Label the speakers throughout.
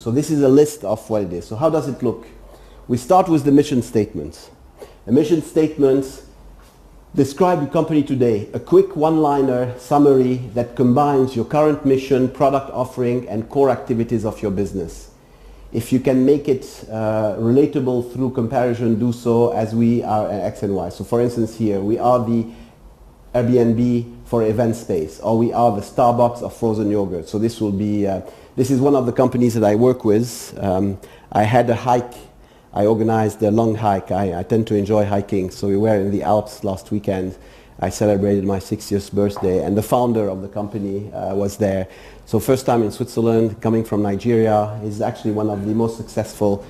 Speaker 1: So this is a list of what it is. So how does it look? We start with the mission statements. A mission statement describes your company today, a quick one-liner summary that combines your current mission, product offering, and core activities of your business. If you can make it relatable through comparison, do so, as we are at X and Y. So for instance here, we are the Airbnb for event space, or we are the Starbucks of frozen yogurt. So this will be, this is one of the companies that I work with. I had a hike. I organized a long hike. I tend to enjoy hiking. So we were in the Alps last weekend. I celebrated my 60th birthday, and the founder of the company was there. So first time in Switzerland, coming from Nigeria. He's actually one of the most successful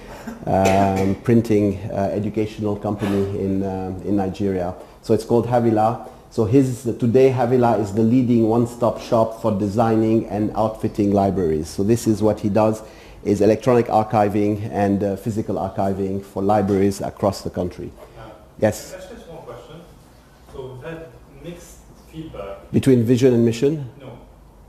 Speaker 1: printing educational company in Nigeria. So it's called Havila. So today Havila is the leading one-stop shop for designing and outfitting libraries. So this is what he does, is electronic archiving and physical archiving for libraries across the country. Yes?
Speaker 2: Actually, just one question. So we've had mixed feedback.
Speaker 1: Between vision and mission?
Speaker 2: No.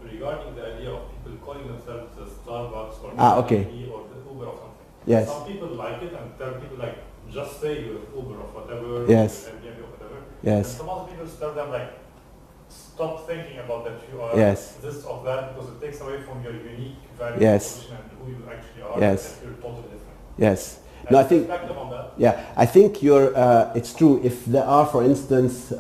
Speaker 2: Regarding the idea of people calling themselves the Starbucks or
Speaker 1: okay.
Speaker 2: or the Uber or something.
Speaker 1: Yes.
Speaker 2: Some people like it and tell people like, just say you're Uber or whatever.
Speaker 1: Yes.
Speaker 2: Or Airbnb or whatever.
Speaker 1: Yes.
Speaker 2: And some other people tell them like, stop thinking about that you are
Speaker 1: yes.
Speaker 2: this or that, because it takes away from your unique value
Speaker 1: yes.
Speaker 2: proposition and who you actually are.
Speaker 1: Yes.
Speaker 2: You're totally different.
Speaker 1: Yes. No, I think.
Speaker 2: On that?
Speaker 1: Yeah, I think you're. It's true. If there are, for instance,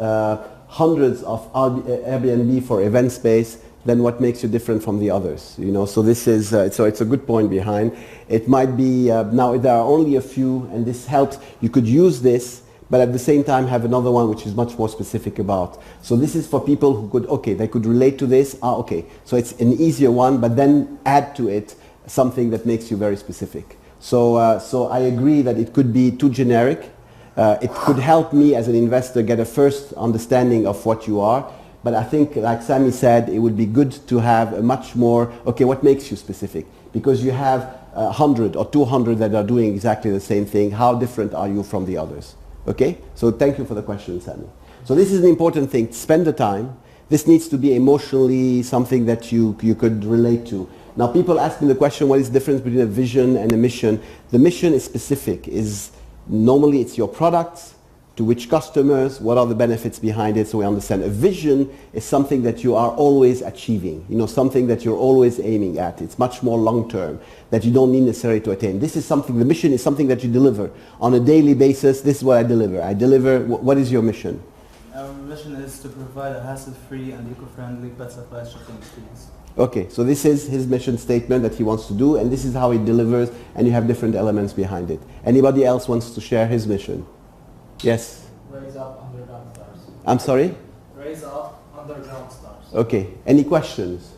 Speaker 1: hundreds of Airbnb for event space, then what makes you different from the others? You know. So this is. So it's a good point behind. It might be now. There are only a few, and this helps. You could use this, but at the same time have another one which is much more specific about. So this is for people who could, okay, they could relate to this. Okay, so it's an easier one, but then add to it something that makes you very specific. So, so I agree that it could be too generic. It could help me as an investor get a first understanding of what you are. But I think, like Sami said, it would be good to have a much more, okay, what makes you specific? Because you have 100 or 200 that are doing exactly the same thing. How different are you from the others? Okay, so thank you for the question, Sami. So this is an important thing. Spend the time. This needs to be emotionally something that you could relate to. Now people ask me the question, what is the difference between a vision and a mission? The mission is specific. Normally it's your products, to which customers, what are the benefits behind it, so we understand. A vision is something that you are always achieving, you know, something that you're always aiming at. It's much more long-term, that you don't need necessarily to attain. This is something, the mission is something that you deliver. On a daily basis, this is what I deliver. I deliver, what is your mission?
Speaker 3: Our mission is to provide a hassle-free and eco-friendly pet supply shopping experience.
Speaker 1: Okay, so this is his mission statement that he wants to do, and this is how he delivers, and you have different elements behind it. Anybody else wants to share his mission? Yes?
Speaker 4: Raise up underground stars.
Speaker 1: I'm sorry?
Speaker 4: Raise up underground stars.
Speaker 1: Okay, any questions?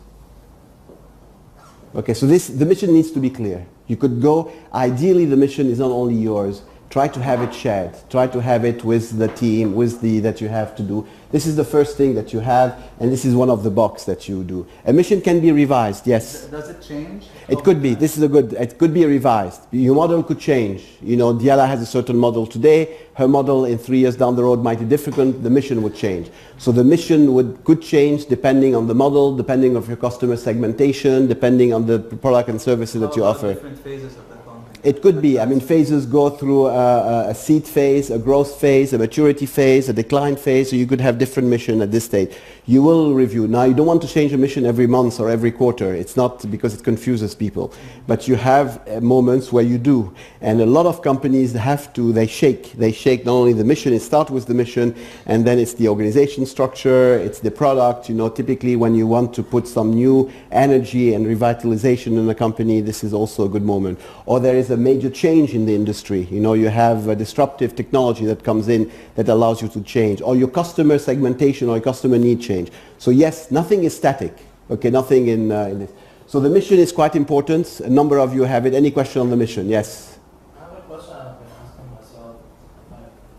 Speaker 1: Okay, so the mission needs to be clear. You could go, ideally the mission is not only yours, try to have it shared. Try to have it with the team, that you have to do. This is the first thing that you have, and this is one of the boxes that you do. A mission can be revised, yes.
Speaker 3: Does it change?
Speaker 1: It could be. This is it could be revised. Your model could change. You know, Diala has a certain model today. Her model in 3 years down the road might be different. The mission would change. So the mission could change depending on the model, depending on your customer segmentation, depending on the product and services that you offer.
Speaker 3: Different phases of the company.
Speaker 1: It could be. I mean, phases go through a seed phase, a growth phase, a maturity phase, a decline phase. So you could have different mission at this stage. You will review. Now, you don't want to change a mission every month or every quarter. It's not because it confuses people. But you have moments where you do. And a lot of companies have to, they shake. They shake not only the mission, it starts with the mission, and then it's the organization structure, it's the product. You know, typically when you want to put some new energy and revitalization in a company, this is also a good moment. Or there is a major change in the industry. You know, you have a disruptive technology that comes in that allows you to change. Or your customer segmentation or your customer need change. So yes, nothing is static. Okay, nothing in this. So the mission is quite important. A number of you have it. Any question on the mission? Yes?
Speaker 4: I have a question I've been asking myself.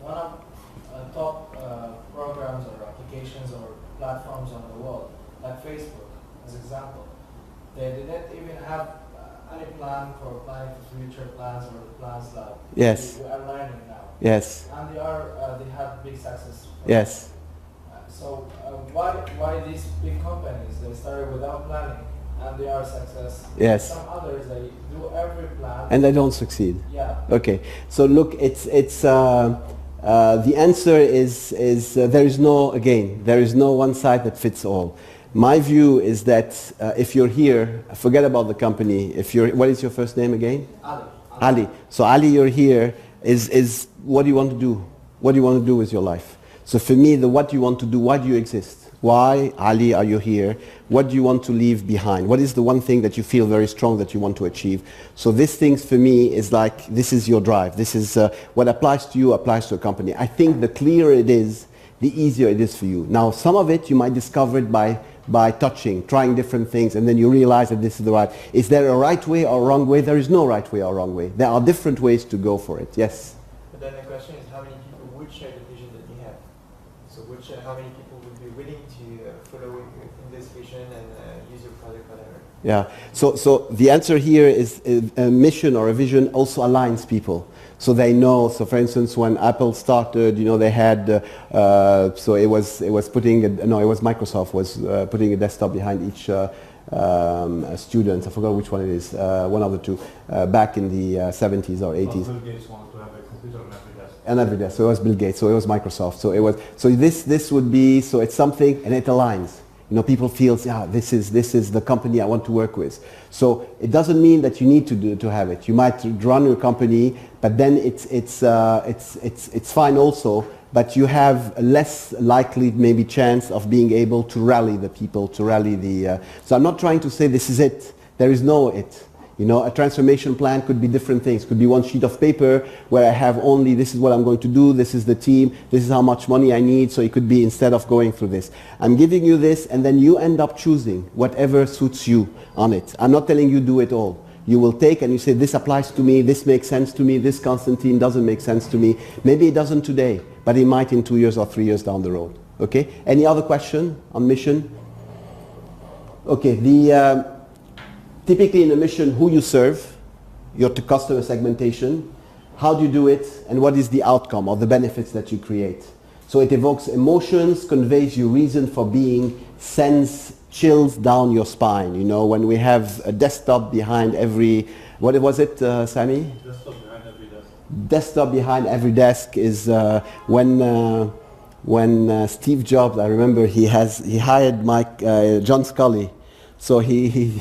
Speaker 4: One of top programs or applications or platforms on the world, like Facebook, as example, they didn't even have any plan for planning for future plans or the plans that
Speaker 1: yes.
Speaker 4: we are learning now.
Speaker 1: Yes.
Speaker 4: And they have big success.
Speaker 1: Yes.
Speaker 4: So why these big companies, they started without planning, and they are a success.
Speaker 1: Yes.
Speaker 4: Some others, they do every plan.
Speaker 1: And they don't succeed.
Speaker 4: Yeah.
Speaker 1: Okay. So look, the answer is there is no one size that fits all. My view is that if you're here, forget about the company. What is your first name again? Ali. So Ali, you're here. Is what do you want to do? What do you want to do with your life? So for me, what do you want to do? Why do you exist? Why, Ali, are you here? What do you want to leave behind? What is the one thing that you feel very strong that you want to achieve? So these things for me is like, this is your drive. This is what applies to you, applies to a company. I think the clearer it is, the easier it is for you. Now, some of it you might discover it by touching, trying different things, and then you realize that this is the right. Is there a right way or wrong way? There is no right way or wrong way. There are different ways to go for it. Yes?
Speaker 5: But then the question is, how many people would share the vision that you have? So how many people would be willing to follow in this vision and use your product, whatever?
Speaker 1: Yeah. So the answer here is a mission or a vision also aligns people. So they know. So for instance, when Apple started, they had. So it was Microsoft was putting a desktop behind each student. I forgot which one it is. One of the two. Back in the 70s or 80s.
Speaker 2: Bill Gates wanted to have a computer on every desk.
Speaker 1: And every desk. So it was Bill Gates. So it was Microsoft. So it was. So this would be. So it's something, and it aligns. People feel, yeah, this is the company I want to work with. So it doesn't mean that you need to have it. You might run your company, but then it's fine also. But you have a less likely maybe chance of being able to rally the people, to rally the. So I'm not trying to say this is it. There is no it. A transformation plan could be different things. Could be one sheet of paper where I have only this is what I'm going to do, this is the team, this is how much money I need. So it could be instead of going through this. I'm giving you this, and then you end up choosing whatever suits you on it. I'm not telling you do it all. You will take and you say this applies to me, this makes sense to me, this Constantin doesn't make sense to me. Maybe it doesn't today, but it might in 2 years or 3 years down the road. Okay? Any other question on mission? Okay, typically in a mission, who you serve, your customer segmentation, how do you do it, and what is the outcome or the benefits that you create. So it evokes emotions, conveys you reason for being, sends chills down your spine. When we have a desktop behind every, what was it, Sami?
Speaker 2: Desktop behind every desk.
Speaker 1: Desktop behind every desk is when Steve Jobs, I remember he hired John Scully. So he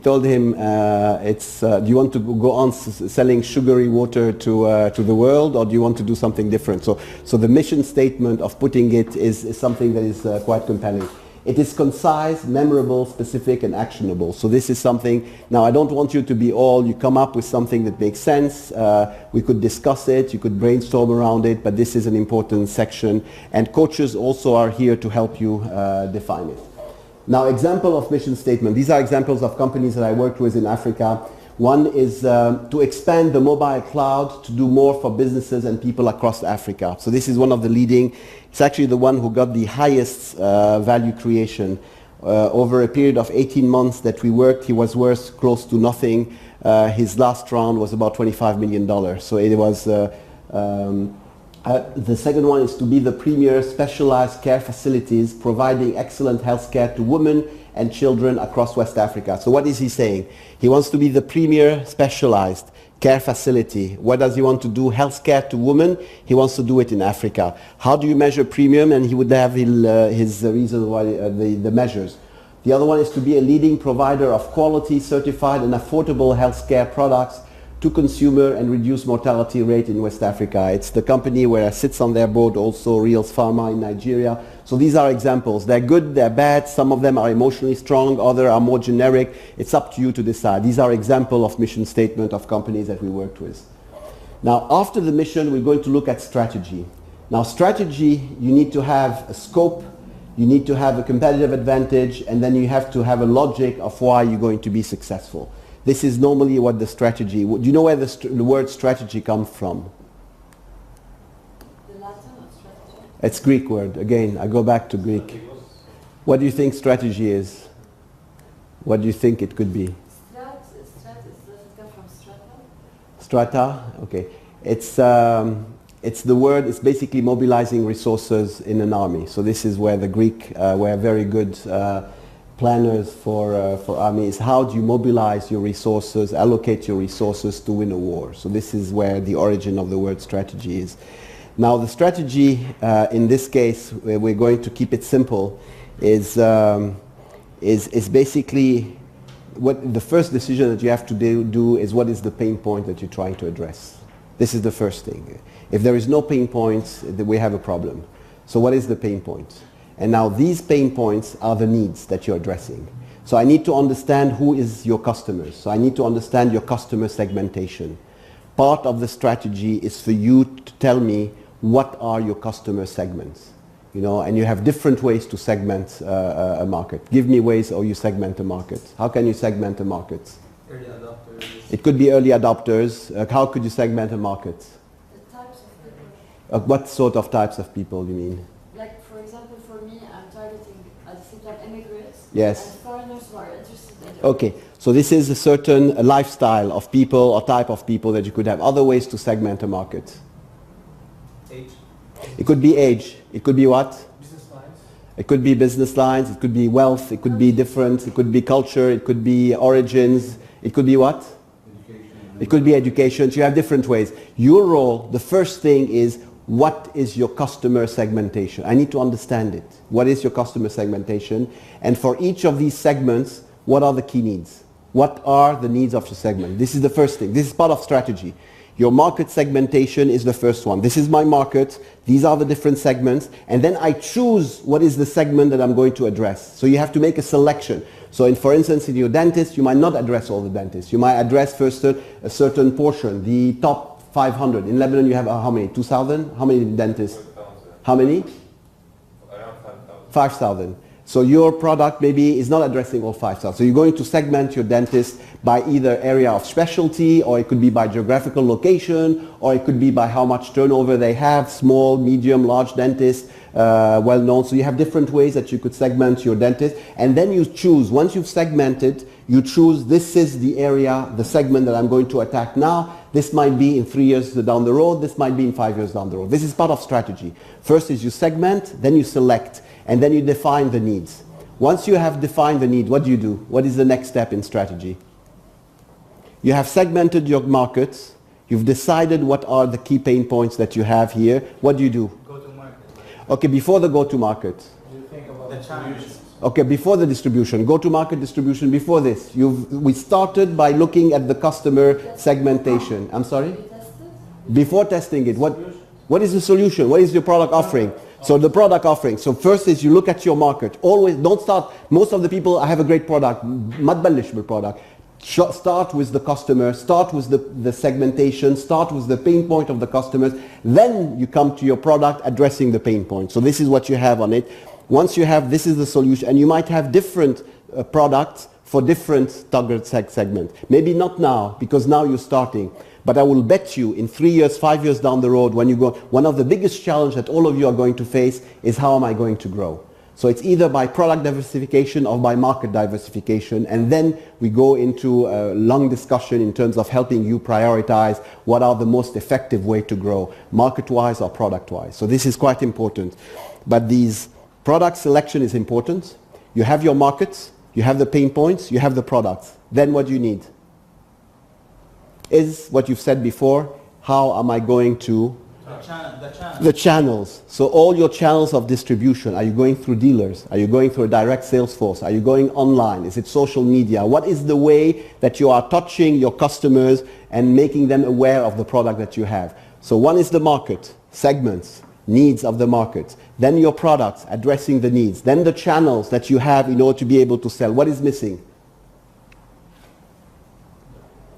Speaker 1: told him, do you want to go on selling sugary water to the world, or do you want to do something different? So the mission statement of putting it is something that is quite compelling. It is concise, memorable, specific, and actionable. So this is something, now I don't want you to be you come up with something that makes sense. We could discuss it, you could brainstorm around it, but this is an important section. And coaches also are here to help you define it. Now, example of mission statement. These are examples of companies that I worked with in Africa. One is to expand the mobile cloud to do more for businesses and people across Africa. So this is one of the leading. It's actually the one who got the highest value creation. Over a period of 18 months that we worked, he was worth close to nothing. His last round was about $25 million. So it was... the second one is to be the premier specialized care facilities providing excellent health care to women and children across West Africa. So what is he saying? He wants to be the premier specialized care facility. What does he want to do? Health care to women. He wants to do it in Africa. How do you measure premium? And he would have his reason why the measures. The other one is to be a leading provider of quality, certified and affordable health care products to consumer and reduce mortality rate in West Africa. It's the company where sits on their board also, Reals Pharma in Nigeria. So these are examples. They're good, they're bad. Some of them are emotionally strong, others are more generic. It's up to you to decide. These are examples of mission statement of companies that we worked with. Now, after the mission, we're going to look at strategy. Now, strategy, you need to have a scope, you need to have a competitive advantage, and then you have to have a logic of why you're going to be successful. This is normally what the strategy... Do you know where the word strategy comes from?
Speaker 6: The Latin of strategy?
Speaker 1: It's Greek word. Again, I go back to Greek. What do you think strategy is? What do you think it could be?
Speaker 6: Does it come from strata?
Speaker 1: Strata? Okay. It's the word, it's basically mobilizing resources in an army. So this is where the Greek were very good planners for army is how do you mobilize your resources, allocate your resources to win a war. So this is where the origin of the word strategy is. Now the strategy in this case, we're going to keep it simple, is basically what the first decision that you have to do is what is the pain point that you're trying to address. This is the first thing. If there is no pain points, then we have a problem. So what is the pain point? And now these pain points are the needs that you're addressing. So I need to understand who is your customers. So I need to understand your customer segmentation. Part of the strategy is for you to tell me what are your customer segments. You know, and you have different ways to segment a market. Give me ways how you segment a market. How can you segment a market?
Speaker 3: Early adopters.
Speaker 1: It could be early adopters. How could you segment a market?
Speaker 6: The types of people.
Speaker 1: What sort of types of people do you mean?
Speaker 6: Like, for example, for me, I'm targeting at the same time immigrants
Speaker 1: Yes.
Speaker 6: and foreigners who are interested in
Speaker 1: Okay, so this is a certain lifestyle of people or type of people that you could have. Other ways to segment a market.
Speaker 3: Age.
Speaker 1: It could be age. It could be what?
Speaker 4: Business lines.
Speaker 1: It could be business lines. It could be wealth. It could be different. It could be culture. It could be origins. It could be what? It could be education. So you have different ways. Your role, the first thing is, what is your customer segmentation? I need to understand it. What is your customer segmentation? And for each of these segments, what are the key needs? What are the needs of your segment? This is the first thing. This is part of strategy. Your market segmentation is the first one. This is my market. These are the different segments. And then I choose what is the segment that I'm going to address. So you have to make a selection. So for instance, in your dentist, you might not address all the dentists. You might address first a certain portion, the top 500. In Lebanon, you have how many? 2,000? How many dentists?
Speaker 2: 5,000.
Speaker 1: How many?
Speaker 2: Around 5,000.
Speaker 1: 5,000. So your product maybe is not addressing all 5,000. So you're going to segment your dentist by either area of specialty, or it could be by geographical location, or it could be by how much turnover they have, small, medium, large dentists, well known. So you have different ways that you could segment your dentist. And then you choose, once you've segmented, you choose this is the area, the segment that I'm going to attack now. This might be in 3 years down the road. This might be in 5 years down the road. This is part of strategy. First is you segment, then you select, and then you define the needs. Once you have defined the need, what do you do? What is the next step in strategy? You have segmented your markets. You've decided what are the key pain points that you have here. What do you do?
Speaker 3: Go to market.
Speaker 1: Okay, before the go-to-market.
Speaker 4: Do you think about
Speaker 3: The channels.
Speaker 1: Okay, before the distribution, go-to-market distribution, before this. We started by looking at the customer segmentation. I'm sorry?
Speaker 6: You tested?
Speaker 1: Before testing it, what is the solution? What is your product offering? So the product offering. So first is you look at your market. Always don't start. Most of the people, I have a great product. ما تبلش بالproduct. Start with the customer. Start with the segmentation. Start with the pain point of the customers. Then you come to your product addressing the pain point. So this is what you have on it. Once you have, this is the solution. And you might have different products for different target segment. Maybe not now, because now you're starting. But I will bet you in 3 years, 5 years down the road, when you go, one of the biggest challenges that all of you are going to face is how am I going to grow? So it's either by product diversification or by market diversification. And then we go into a long discussion in terms of helping you prioritize what are the most effective way to grow, market-wise or product-wise. So this is quite important. But these product selection is important. You have your markets, you have the pain points, you have the products. Then what do you need? Is what you've said before, how am I going to the channels. So all your channels of distribution, are you going through dealers? Are you going through a direct sales force? Are you going online? Is it social media? What is the way that you are touching your customers and making them aware of the product that you have? So one is the market, segments, needs of the market. Then your products, addressing the needs. Then the channels that you have in order to be able to sell. What is missing?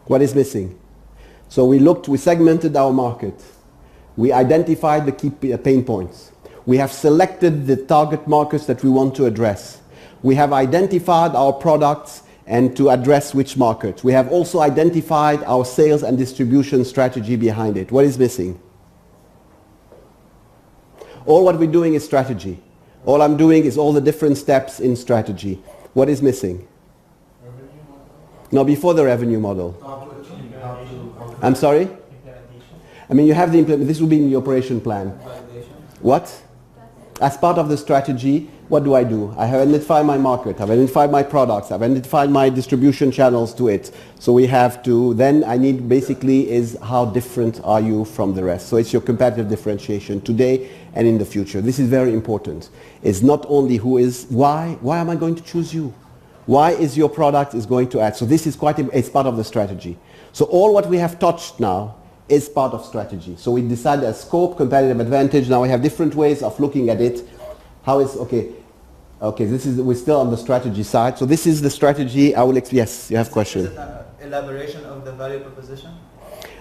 Speaker 1: What is missing? So we segmented our market. We identified the key pain points. We have selected the target markets that we want to address. We have identified our products and to address which markets. We have also identified our sales and distribution strategy behind it. What is missing? All what we're doing is strategy. All I'm doing is all the different steps in strategy. What is missing? No, before the revenue model. I'm sorry? I mean, you have the this will be in the operation plan. What? As part of the strategy, what do? I have identified my market, I've identified my products, I've identified my distribution channels to it. So we have to, then I need basically is how different are you from the rest. So it's your competitive differentiation today and in the future. This is very important. It's not only who is, why am I going to choose you? Why is your product is going to add? So this is it's part of the strategy. So all what we have touched now is part of strategy. So we decided as scope, competitive advantage. Now we have different ways of looking at it. How is, okay, we're still on the strategy side. So this is the strategy. Yes, you have questions.
Speaker 3: Is it an elaboration of the value proposition?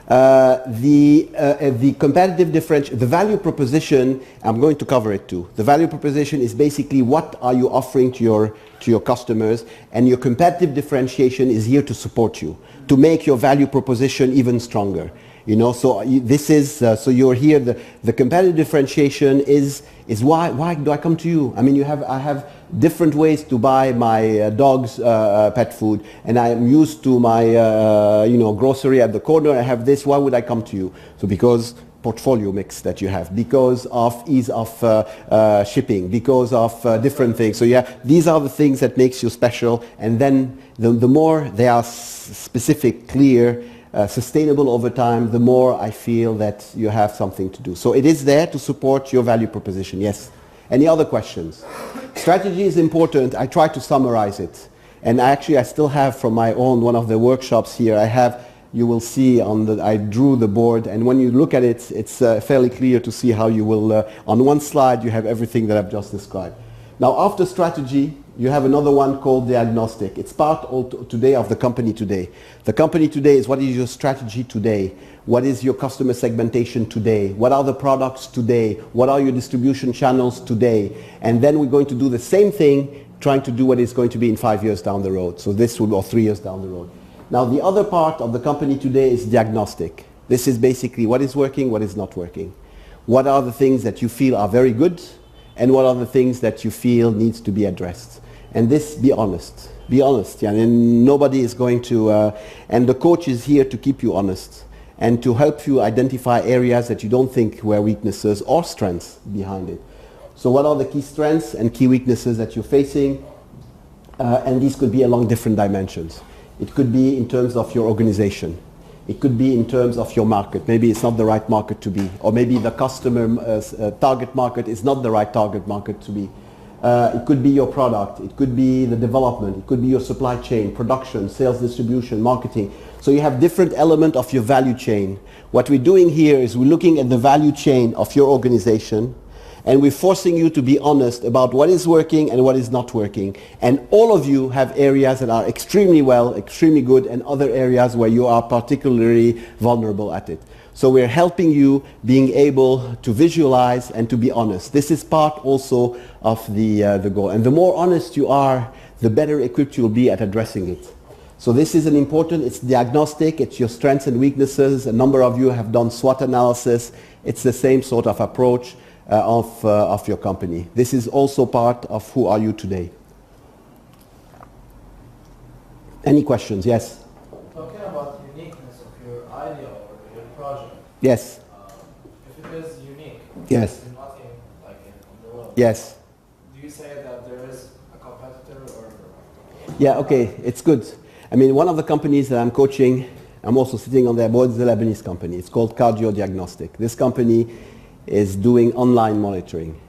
Speaker 1: The competitive differentiation, the value proposition, I'm going to cover it too. The value proposition is basically what are you offering to your customers, and your competitive differentiation is here to support you, to make your value proposition even stronger. You know, so this is, so you're here, the competitive differentiation is why do I come to you? I mean, I have different ways to buy my dog's pet food, and I am used to my, grocery at the corner. I have this, why would I come to you? So because portfolio mix that you have, because of ease of shipping, because of different things. So yeah, these are the things that makes you special, and then the more they are specific, clear, sustainable over time, the more I feel that you have something to do. So it is there to support your value proposition. Yes. Any other questions? Strategy is important. I try to summarize it. And I still have from my own, one of the workshops here, you will see I drew the board, and when you look at it, it's fairly clear to see how you will, on one slide you have everything that I've just described. Now after strategy, you have another one called Diagnostic. It's part today of the company today. The company today is what is your strategy today? What is your customer segmentation today? What are the products today? What are your distribution channels today? And then we're going to do the same thing, trying to do what is going to be in 5 years down the road. So this will, or 3 years down the road. Now the other part of the company today is Diagnostic. This is basically what is working, what is not working. What are the things that you feel are very good, and what are the things that you feel needs to be addressed. And this, be honest, yeah, and nobody is going to, and the coach is here to keep you honest and to help you identify areas that you don't think were weaknesses or strengths behind it. So what are the key strengths and key weaknesses that you're facing? And these could be along different dimensions. It could be in terms of your organization. It could be in terms of your market. Maybe it's not the right market to be, or maybe the customer target market is not the right target market to be. It could be your product, it could be the development, it could be your supply chain, production, sales, distribution, marketing. So you have different elements of your value chain. What we're doing here is we're looking at the value chain of your organization, and we're forcing you to be honest about what is working and what is not working. And all of you have areas that are extremely well, extremely good, and other areas where you are particularly vulnerable at it. So we're helping you being able to visualize and to be honest. This is part also of the goal. And the more honest you are, the better equipped you'll be at addressing it. So this is it's diagnostic, it's your strengths and weaknesses. A number of you have done SWOT analysis. It's the same sort of approach of your company. This is also part of who are you today. Any questions? Yes?
Speaker 4: Talking about uniqueness of your idea or your project.
Speaker 1: Yes.
Speaker 4: If it is unique,
Speaker 1: yes.
Speaker 4: there's nothing like it in the world.
Speaker 1: Yes.
Speaker 4: Do you say that there is a competitor or?
Speaker 1: Yeah, okay, it's good. I mean, one of the companies that I'm coaching, I'm also sitting on their board, is a Lebanese company. It's called Cardio Diagnostic. This company is doing online monitoring,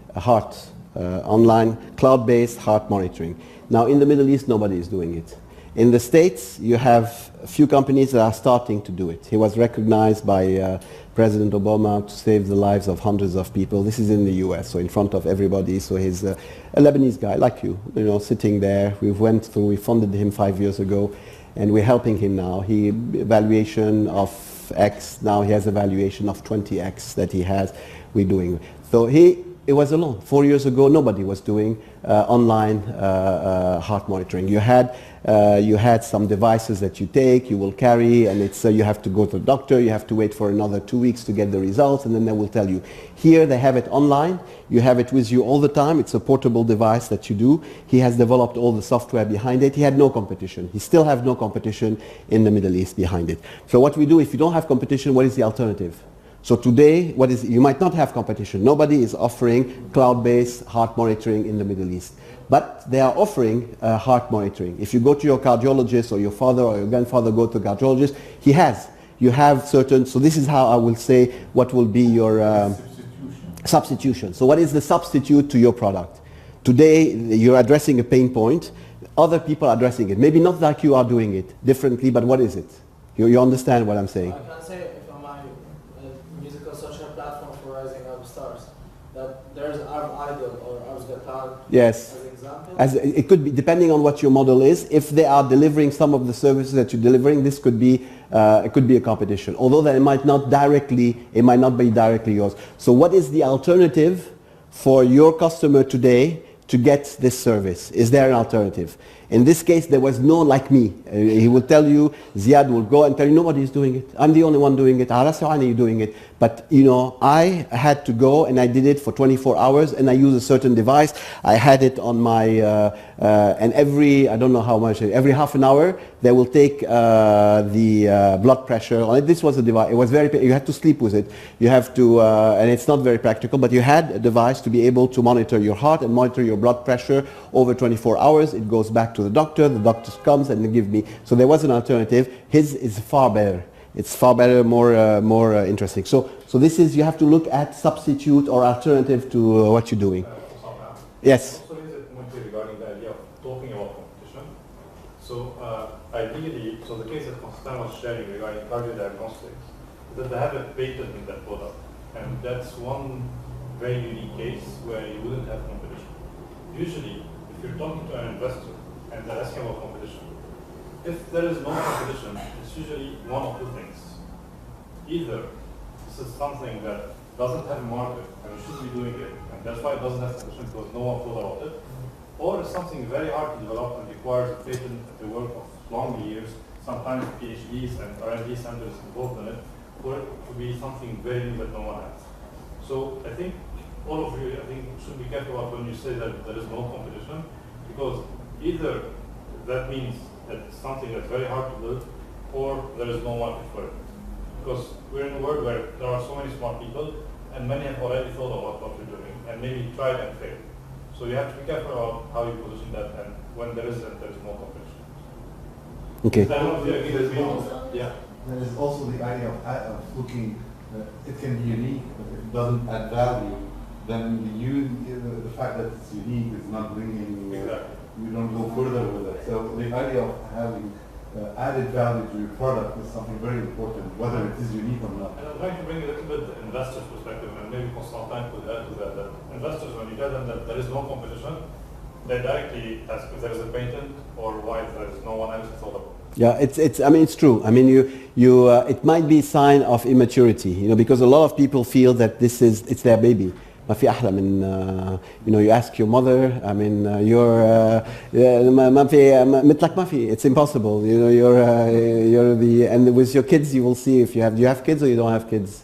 Speaker 1: online cloud-based heart monitoring. Now in the Middle East, nobody is doing it. In the States, you have a few companies that are starting to do it. He was recognized by President Obama to save the lives of hundreds of people. This is in the US, so in front of everybody. So he's a Lebanese guy like you know, sitting there. We funded him 5 years ago, and we're helping him now. He evaluation of X, now he has a valuation of 20X that he has. We're doing. So it was alone. 4 years ago, nobody was doing online heart monitoring. You had some devices that you take, you will carry, and it's you have to go to the doctor, you have to wait for another 2 weeks to get the results, and then they will tell you. Here they have it online, you have it with you all the time, it's a portable device that you do. He has developed all the software behind it. He had no competition. He still has no competition in the Middle East behind it. So what we do, if you don't have competition, what is the alternative? So today, you might not have competition. Nobody is offering cloud-based heart monitoring in the Middle East. But they are offering heart monitoring. If you go to your cardiologist or your father or your grandfather go to a cardiologist, he has. You have certain, so this is how I will say what will be your substitution. So what is the substitute to your product? Today, you're addressing a pain point. Other people are addressing it. Maybe not like you are doing it differently, but what is it? You understand what I'm saying?
Speaker 4: I can say if on my musical social platform for Rising Up Stars, that there's Idol or Ars Gatal
Speaker 1: Yes.
Speaker 4: as an example.
Speaker 1: As it could be, depending on what your model is, if they are delivering some of the services that you're delivering, this could be it could be a competition. Although that it might not be directly yours. So what is the alternative for your customer today to get this service? Is there an alternative? In this case, there was no like me. He will tell you, Ziad will go and tell you, nobody is doing it. I'm the only one doing it. You're doing it. But, I had to go and I did it for 24 hours and I use a certain device. I had it on my, and I don't know how much, every half an hour, they will take the blood pressure on it. This was a device. It was you had to sleep with it. You have to, and it's not very practical, but you had a device to be able to monitor your heart and monitor your blood pressure over 24 hours. It goes back to the doctor comes and they give me. So there was an alternative. His is far better. It's far better, more interesting. So this is, you have to look at substitute or alternative to what you're doing. Yes.
Speaker 2: Also raise a point here regarding the idea of talking about competition. So ideally, so the case that Constantin was sharing regarding cardio diagnostics, that they have a patent in that product. And that's one very unique case where you wouldn't have competition. Usually, if you're talking to an investor and they're asking about competition, if there is no competition, it's usually one of two things. Either this is something that doesn't have a market and we should be doing it, and that's why it doesn't have competition because no one thought about it, or it's something very hard to develop and requires a patent, the work of long years, sometimes PhDs and R&D centers involved in it, for it to be something very new that no one has. So I think all of you, should be careful about when you say that there is no competition, because either that means that it's something that's very hard to build, or there is no market for it. Because we're in a world where there are so many smart people, and many have already thought about what we're doing, and maybe tried and failed. So you have to be careful about how you position that, and when there is no competition.
Speaker 1: Okay.
Speaker 2: I don't know if you agree with me. Yeah.
Speaker 7: There is also the idea of looking, it can be unique, but if it doesn't add value, then the fact that it's unique is not bringing, you don't go further with it. So the idea of having added value to your product is something very important, whether it is unique or not.
Speaker 2: And I'm trying to bring a little bit the investor's perspective, and maybe Constantin could add to that investors, when you tell them that there is no competition, they directly ask if there is a patent or why there is no one else to thought about.
Speaker 1: Yeah, it's true. I mean, it might be a sign of immaturity, because a lot of people feel that it's their baby. ما في أحلى من you ask your mother, I mean ما في مثلك ما في, it's impossible, you're the, and with your kids you will see if do you have kids or you don't have kids.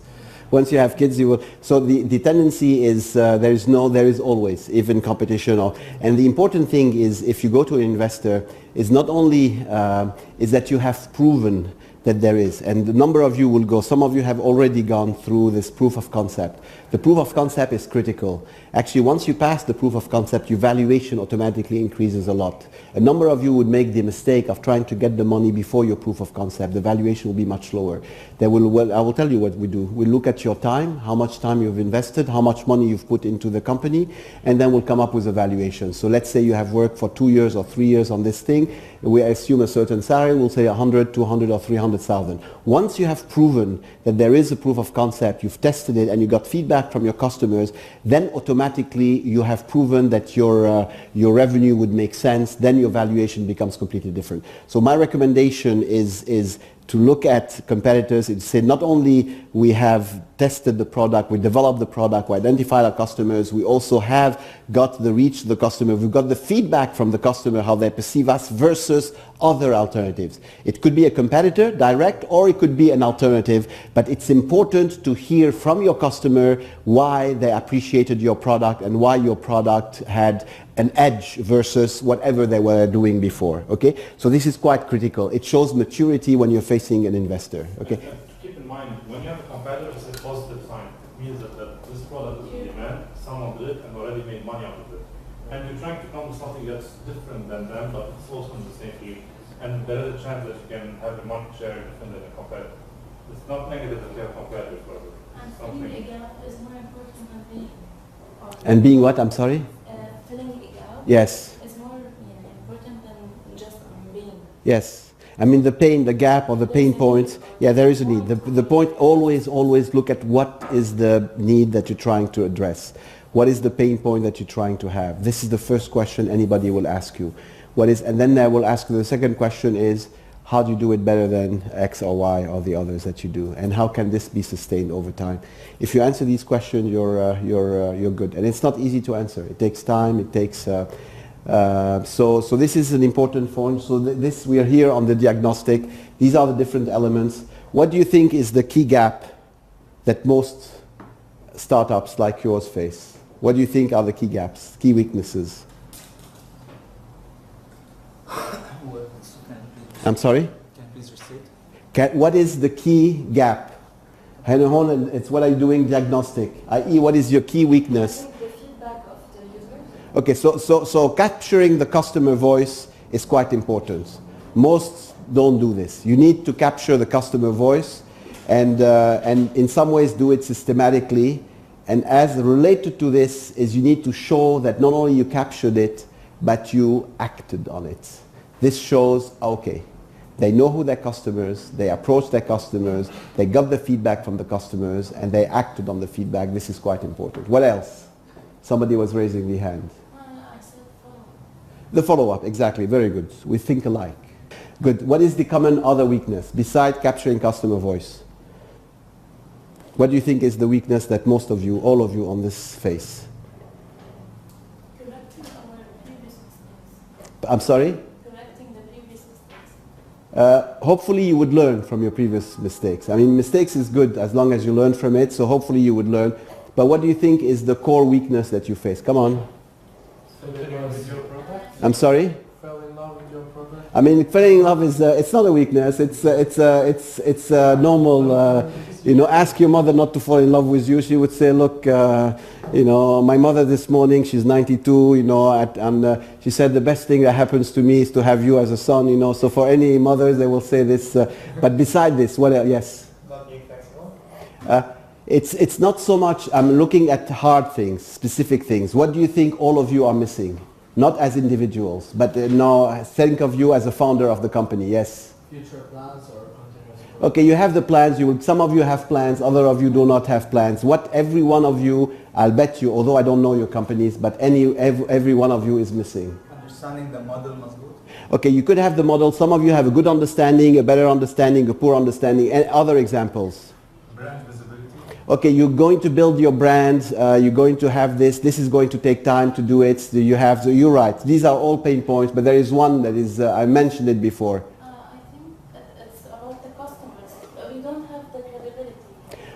Speaker 1: Once you have kids, you will. So the tendency is there is always, even competition. And the important thing is, if you go to an investor, is not only is that you have proven that there is, and a number of you will go. Some of you have already gone through this proof of concept. The proof of concept is critical. Actually, once you pass the proof of concept, your valuation automatically increases a lot. A number of you would make the mistake of trying to get the money before your proof of concept. The valuation will be much lower. I will tell you what we do. We look at your time, how much time you've invested, how much money you've put into the company, and then we'll come up with a valuation. So let's say you have worked for 2 years or 3 years on this thing. We assume a certain salary. We'll say 100, 200, or 300,000. Once you have proven that there is a proof of concept, you've tested it, and you got feedback from your customers, then automatically you have proven that your revenue would make sense. Then your valuation becomes completely different. So my recommendation is to look at competitors and say not only we have tested the product, we developed the product, we identified our customers, we also have got the reach to the customer, we've got the feedback from the customer, how they perceive us versus other alternatives. It could be a competitor, direct, or it could be an alternative, but it's important to hear from your customer why they appreciated your product and why your product had an edge versus whatever they were doing before. Okay, so this is quite critical. It shows maturity when you're facing an investor. Okay.
Speaker 2: And keep in mind, when you have a competitor, it's a positive there is a chance that you can have the market share different than a competitor. It's not negative if you have competitors, but
Speaker 6: And
Speaker 2: something.
Speaker 6: filling a gap is more important than being.
Speaker 1: And being what? I'm sorry?
Speaker 6: Filling a gap
Speaker 1: Yes.
Speaker 6: is more important than just being.
Speaker 1: Yes. I mean the pain, the gap or the pain points. Yeah, there is a need. The point, always look at what is the need that you're trying to address. What is the pain point that you're trying to have? This is the first question anybody will ask you. And then I will ask you the second question is, how do you do it better than X or Y or the others that you do? And how can this be sustained over time? If you answer these questions, you're good. And it's not easy to answer. It takes time. It takes. So this is an important point. So this we are here on the diagnostic. These are the different elements. What do you think is the key gap that most startups like yours face? What do you think are the key gaps, key weaknesses? I'm sorry?
Speaker 3: Can you please restate?
Speaker 1: What is the key gap? It's what are you doing diagnostic, i.e. what is your key weakness?
Speaker 6: I think the feedback of the users.
Speaker 1: Okay, so capturing the customer voice is quite important. Most don't do this. You need to capture the customer voice and in some ways do it systematically. And as related to this is you need to show that not only you captured it, but you acted on it. This shows, okay, they know who their customers, they approached their customers, they got the feedback from the customers, and they acted on the feedback. This is quite important. What else? Somebody was raising the hand.
Speaker 6: I said follow.
Speaker 1: The follow-up, exactly. Very good. We think alike. Good. What is the common other weakness besides capturing customer voice? What do you think is the weakness that most of you, all of you on this face?
Speaker 6: Correcting our previous mistakes.
Speaker 1: I'm sorry?
Speaker 6: Correcting the previous mistakes.
Speaker 1: Hopefully you would learn from your previous mistakes. I mean, mistakes is good as long as you learn from it, so hopefully you would learn. But what do you think is the core weakness that you face? Come on.
Speaker 4: Fell in love with your product?
Speaker 1: I'm sorry?
Speaker 4: Fell in love with your product?
Speaker 1: I mean, falling in love is, it's not a weakness, it's a normal, ask your mother not to fall in love with you. She would say, look, my mother this morning, she's 92, and she said the best thing that happens to me is to have you as a son, So for any mothers, they will say this. But beside this, what else? Yes?
Speaker 5: Not being flexible.
Speaker 1: It's not so much, I'm looking at hard things, specific things. What do you think all of you are missing? Not as individuals, but no, think of you as a founder of the company. Yes?
Speaker 4: Future plans or continuous growth?
Speaker 1: Okay, you have the plans. Some of you have plans, other of you do not have plans. What every one of you, I'll bet you, although I don't know your companies, but every one of you is missing.
Speaker 3: Understanding the model must go.
Speaker 1: Okay, you could have the model. Some of you have a good understanding, a better understanding, a poor understanding, and other examples.
Speaker 3: Brand visibility.
Speaker 1: Okay, you're going to build your brand, you're going to have this is going to take time to do it. You're right, these are all pain points, but there is one that is, I mentioned it before.
Speaker 6: I think it's about the customers. We don't have the credibility.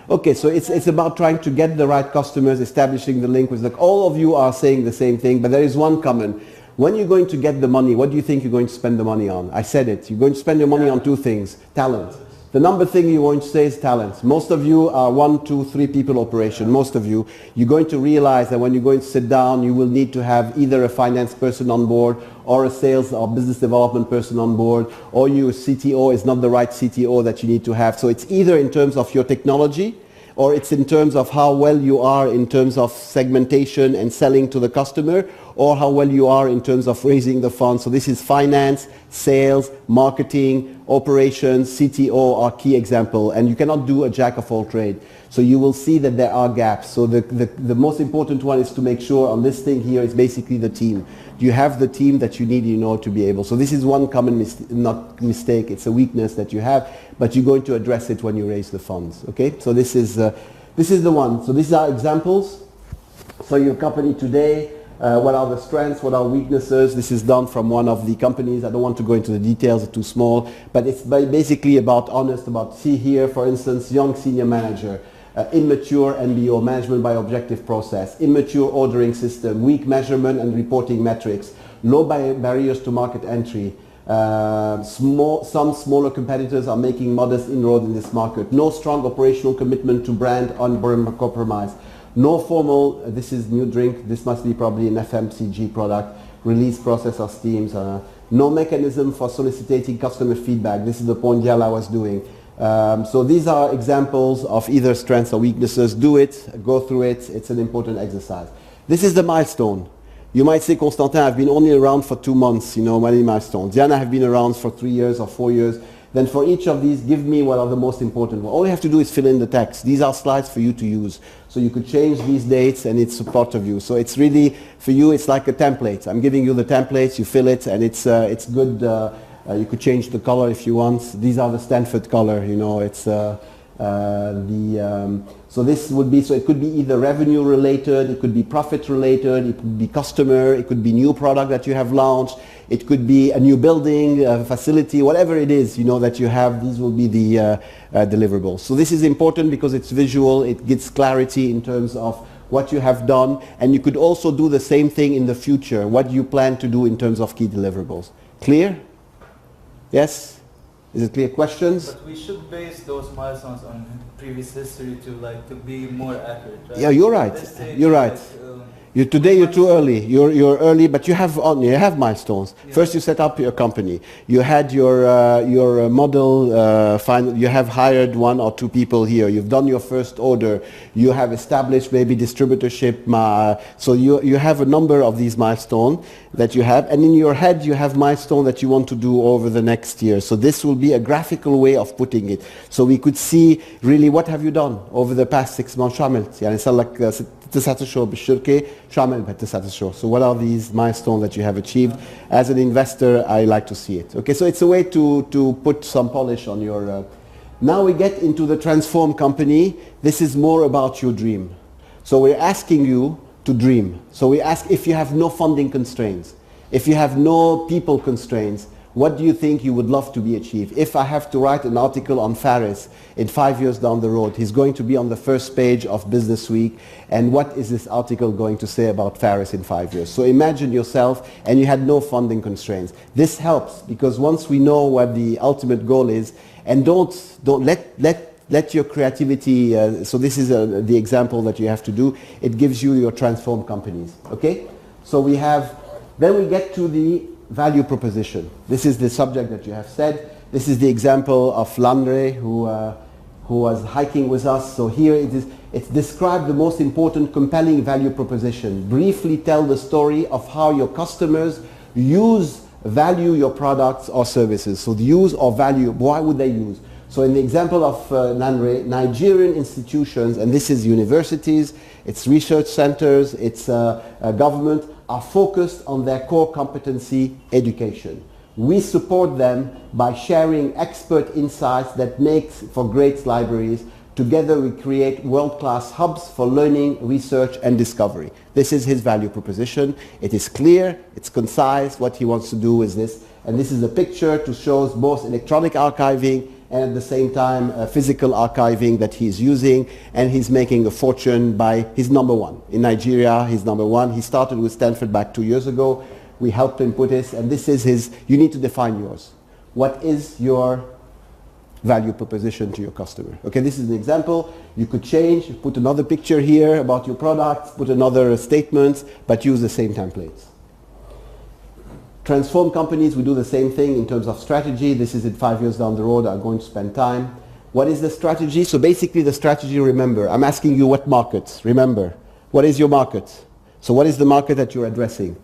Speaker 1: Okay, so it's about trying to get the right customers, establishing the link with all of you are saying the same thing, but there is one common. When you're going to get the money, what do you think you're going to spend the money on? I said it, you're going to spend your money on two things, talent. The number thing you're going to say is talent. Most of you are 1, 2, 3 people operation. Most of you, you're going to realize that when you're going to sit down, you will need to have either a finance person on board or a sales or business development person on board, or your CTO is not the right CTO that you need to have. So it's either in terms of your technology, or it's in terms of how well you are in terms of segmentation and selling to the customer, or how well you are in terms of raising the funds. So this is finance, sales, marketing, operations, CTO are key example. And you cannot do a jack of all trade. So you will see that there are gaps. So the most important one is to make sure on this thing here is basically the team. You have the team that you need to be able. So this is one common mistake. It's a weakness that you have, but you're going to address it when you raise the funds. Okay? So this is the one. So these are examples. So your company today, what are the strengths, what are weaknesses? This is done from one of the companies. I don't want to go into the details, it's too small, but it's basically see here, for instance, young senior manager, immature MBO, management by objective process, immature ordering system, weak measurement and reporting metrics, low barriers to market entry, some smaller competitors are making modest inroads in this market, no strong operational commitment to brand uncompromised. No formal, this is new drink, this must be probably an FMCG product, release process of steams, No mechanism for soliciting customer feedback. This is the point Yala was doing. So these are examples of either strengths or weaknesses. Do it, go through it. It's an important exercise. This is the milestone. You might say, Constantin, I've been only around for 2 months, many milestones. Diana have been around for 3 years or 4 years. Then for each of these, give me what are the most important ones. All you have to do is fill in the text. These are slides for you to use. So you could change these dates and it's part of you. So it's really, for you, it's like a template. I'm giving you the templates, you fill it, and it's good. You could change the color if you want. These are the Stanford color, it's so this would be, so it could be either revenue related, it could be profit related, it could be customer, it could be new product that you have launched, it could be a new building, a facility, whatever it is, that you have, these will be the deliverables. So this is important because it's visual, it gives clarity in terms of what you have done, and you could also do the same thing in the future, what you plan to do in terms of key deliverables. Clear? Yes? Is it clear? Questions?
Speaker 3: But we should base those milestones on previous history to be more accurate, right?
Speaker 1: Yeah, you're right. You're right. Today you're too early. You're early, but you have milestones. Yeah. First, you set up your company. You had your model. You have hired 1 or 2 people here. You've done your first order. You have established maybe distributorship. So you have a number of these milestones that you have, and in your head you have milestones that you want to do over the next year. So this will be a graphical way of putting it. So we could see really what have you done over the past 6 months. يعني صار لك 9 أشهر بالشركة شو عملت بهال9 أشهر. So what are these milestones that you have achieved? As an investor, I like to see it. Okay, so it's a way to put some polish on your... Now we get into the transform company. This is more about your dream. So we're asking you to dream. So we ask if you have no funding constraints, if you have no people constraints, what do you think you would love to be achieved? If I have to write an article on Faris in 5 years down the road, he's going to be on the first page of Business Week, and what is this article going to say about Faris in 5 years? So imagine yourself, and you had no funding constraints. This helps, because once we know what the ultimate goal is, and don't let your creativity, so this is the example that you have to do, it gives you your transform companies, okay? So then we get to the value proposition. This is the subject that you have said. This is the example of Landre who was hiking with us. So here it's described the most important compelling value proposition. Briefly tell the story of how your customers value your products or services. So the use or value, why would they use? So in the example of Landre, Nigerian institutions, and this is universities, it's research centers, it's government, are focused on their core competency, education. We support them by sharing expert insights that make for great libraries. Together we create world-class hubs for learning, research and discovery. This is his value proposition. It is clear, it's concise, what he wants to do is this. And this is a picture to show both electronic archiving and at the same time physical archiving that he's using, and he's making a fortune he's number 1. In Nigeria, he's number 1. He started with Stanford back 2 years ago. We helped him put this, and this is you need to define yours. What is your value proposition to your customer? Okay, this is an example. You could change, put another picture here about your products, put another statement, but use the same templates. Transform companies, we do the same thing in terms of strategy. This is it 5 years down the road. I'm going to spend time. What is the strategy? So basically the strategy, remember, I'm asking you what markets. Remember, what is your market? So what is the market that you're addressing?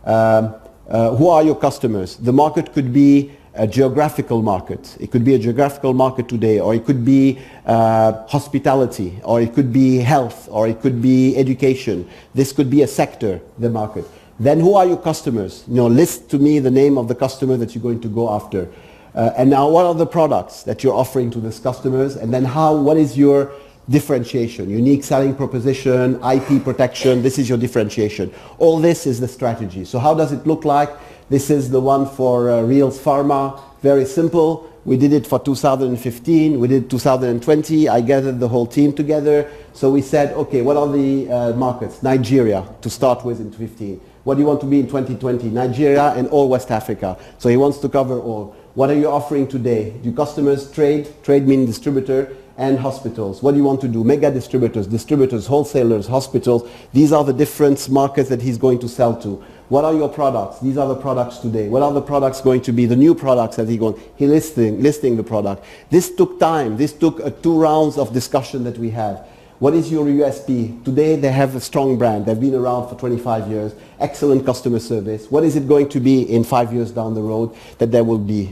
Speaker 1: Who are your customers? The market could be a geographical market. It could be a geographical market today, or it could be hospitality, or it could be health, or it could be education. This could be a sector, the market. Then who are your customers? List to me the name of the customer that you're going to go after. And now what are the products that you're offering to these customers? And then what is your differentiation? Unique selling proposition, IP protection, this is your differentiation. All this is the strategy. So how does it look like? This is the one for Reals Pharma. Very simple. We did it for 2015. We did 2020. I gathered the whole team together. So we said, okay, what are the markets? Nigeria, to start with in 2015. What do you want to be in 2020? Nigeria and all West Africa. So he wants to cover all. What are you offering today? Do customers trade? Trade meaning distributor. and hospitals. What do you want to do? Mega distributors, wholesalers, hospitals. These are the different markets that he's going to sell to. What are your products? These are the products today. What are the products going to be? The new products that he listing the product. This took time. This took 2 rounds of discussion that we had. What is your USP? Today they have a strong brand. They've been around for 25 years. Excellent customer service. What is it going to be in 5 years down the road that they will be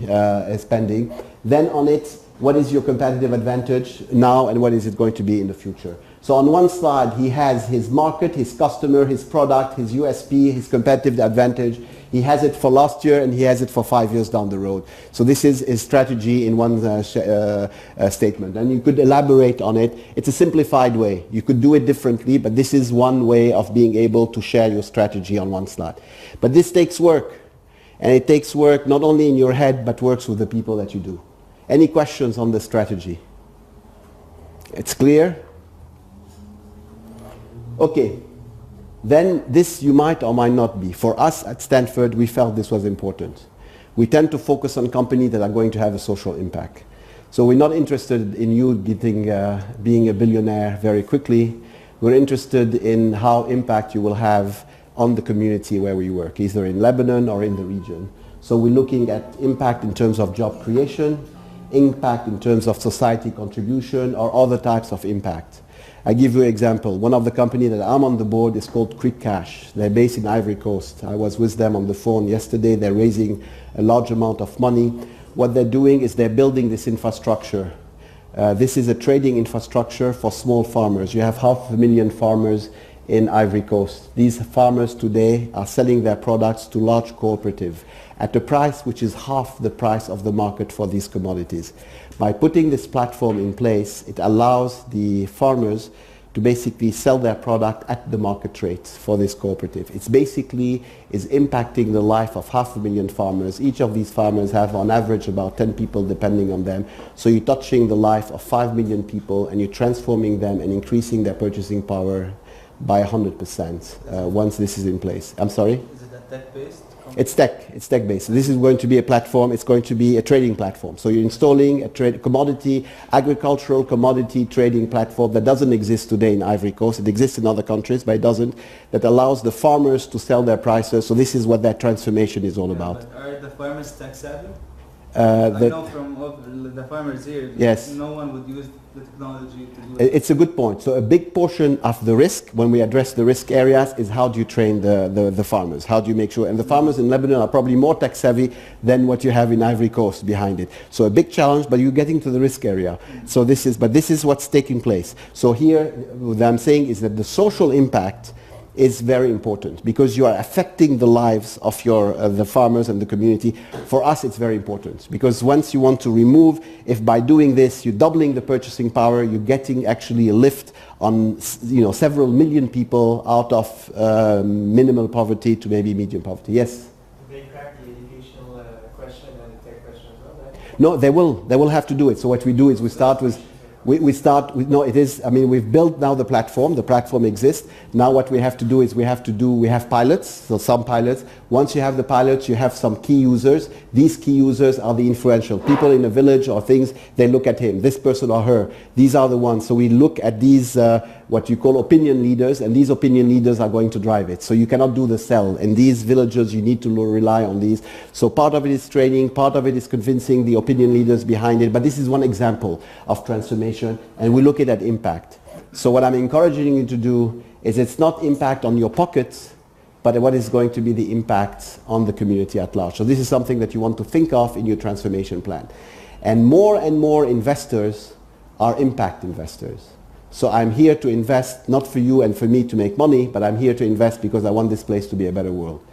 Speaker 1: spending? Then on it, what is your competitive advantage now and what is it going to be in the future? So on one slide he has his market, his customer, his product, his USP, his competitive advantage. He has it for last year and he has it for 5 years down the road. So this is his strategy in one statement. And you could elaborate on it. It's a simplified way. You could do it differently, but this is one way of being able to share your strategy on one slide. But this takes work. And it takes work not only in your head, but works with the people that you do. Any questions on the strategy? It's clear? Okay. Then this you might or might not be. For us at Stanford, we felt this was important. We tend to focus on companies that are going to have a social impact. So we're not interested in you being a billionaire very quickly. We're interested in how impact you will have on the community where we work, either in Lebanon or in the region. So we're looking at impact in terms of job creation, impact in terms of society contribution, or other types of impact. I give you an example. One of the companies that I'm on the board is called Quick Cash. They're based in Ivory Coast. I was with them on the phone yesterday. They're raising a large amount of money. What they're doing is they're building this infrastructure. This is a trading infrastructure for small farmers. You have 500,000 farmers in Ivory Coast. These farmers today are selling their products to large cooperatives at a price which is half the price of the market for these commodities. By putting this platform in place, it allows the farmers to basically sell their product at the market rate for this cooperative. It's basically is impacting the life of 500,000 farmers. Each of these farmers have on average about 10 people depending on them. So you're touching the life of 5 million people and you're transforming them and increasing their purchasing power by 100% once this is in place. I'm sorry?
Speaker 3: Is it a tech-based?
Speaker 1: It's tech-based. So this is going to be a platform. It's going to be a trading platform. So you're installing a agricultural commodity trading platform that doesn't exist today in Ivory Coast. It exists in other countries, but it doesn't. That allows the farmers to sell their prices. So this is what that transformation is all about.
Speaker 3: But are the farmers tech savvy?
Speaker 1: I
Speaker 3: know from the farmers here,
Speaker 1: yes.
Speaker 3: No one would use the technology to do it.
Speaker 1: It's a good point. So a big portion of the risk, when we address the risk areas, is how do you train the farmers? How do you make sure? And the farmers in Lebanon are probably more tech savvy than what you have in Ivory Coast behind it. So a big challenge, but you're getting to the risk area. So this is what's taking place. So here, what I'm saying is that the social impact is very important because you are affecting the lives of the farmers and the community. For us, it's very important because once you want to remove, if by doing this you're doubling the purchasing power, you're getting actually a lift on several million people out of minimal poverty to maybe medium poverty. Yes.
Speaker 5: They crack the educational question and the tech question as well, right?
Speaker 1: No, they will have to do it. So what we do is we start with. We've built now the platform exists. Now what we have to do is we have pilots, so some pilots. Once you have the pilots, you have some key users. These key users are the influential people in a village or things. They look at him, this person or her. These are the ones. So we look at these, what you call opinion leaders, and these opinion leaders are going to drive it. So you cannot do the sell. In these villages, you need to rely on these. So part of it is training, part of it is convincing the opinion leaders behind it. But this is one example of transformation, and we look at impact. So what I'm encouraging you to do is it's not impact on your pockets, but what is going to be the impact on the community at large. So this is something that you want to think of in your transformation plan. And more investors are impact investors. So I'm here to invest, not for you and for me to make money, but I'm here to invest because I want this place to be a better world.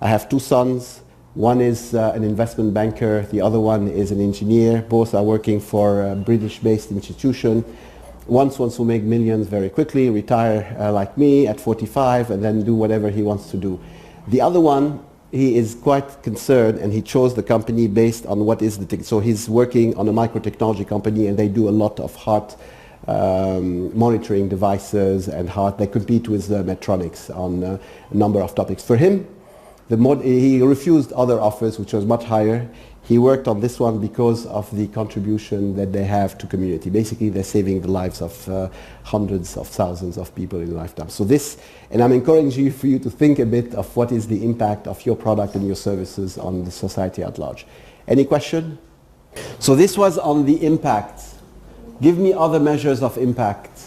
Speaker 1: I have 2 sons. One is an investment banker. The other one is an engineer. Both are working for a British-based institution. One wants to make millions very quickly, retire like me at 45, and then do whatever he wants to do. The other one, he is quite concerned, and he chose the company based on what is the thing. So he's working on a microtechnology company, and they do a lot of heart monitoring devices and heart. They compete with Medtronic on a number of topics. For him, he refused other offers, which was much higher. He worked on this one because of the contribution that they have to community. Basically, they're saving the lives of hundreds of thousands of people in a lifetime. So this, and I'm encouraging you for you to think a bit of what is the impact of your product and your services on the society at large. Any question? So this was on the impact. Give me other measures of impact.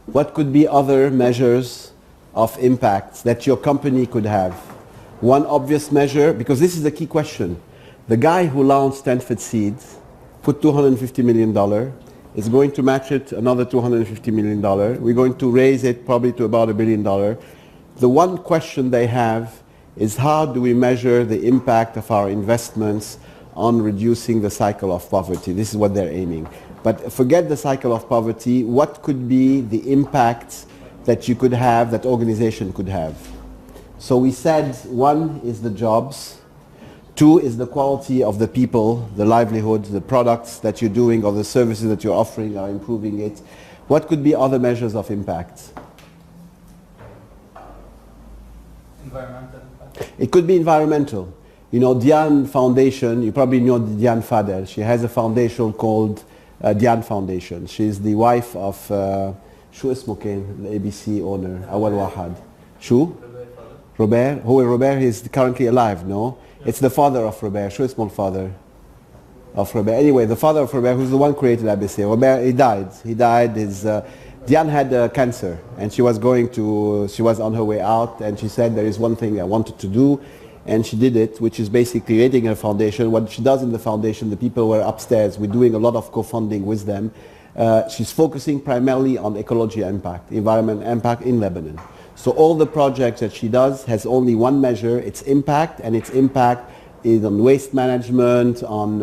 Speaker 1: What could be other measures of impact that your company could have? One obvious measure, because this is the key question. The guy who launched Stanford Seeds put $250 million, is going to match it another $250 million. We're going to raise it probably to about $1 billion. The one question they have is how do we measure the impact of our investments on reducing the cycle of poverty? This is what they're aiming. But forget the cycle of poverty. What could be the impact that you could have, that organization could have? So we said one is the jobs. Two is the quality of the people, the livelihood, the products that you're doing or the services that you're offering are improving it. What could be other measures of impact?
Speaker 3: Environmental impact.
Speaker 1: It could be environmental. You know, Diane Foundation, you probably know Diane Fadel. She has a foundation called Diane Foundation. She's the wife of شو اسمه كان the ABC owner أول واحد شو Robert. Who Robert is currently alive, no? It's the father of Robert. Show small father of Robert. Anyway, the father of Robert, who's the one created ABC. Robert, he died. He died. Diane had cancer, and she was on her way out, and she said, there is one thing I wanted to do, and she did it, which is basically creating a foundation. What she does in the foundation, the people were upstairs. We're doing a lot of co-funding with them. She's focusing primarily on ecology impact, environment impact in Lebanon. So all the projects that she does has only one measure, its impact, and its impact is on waste management, on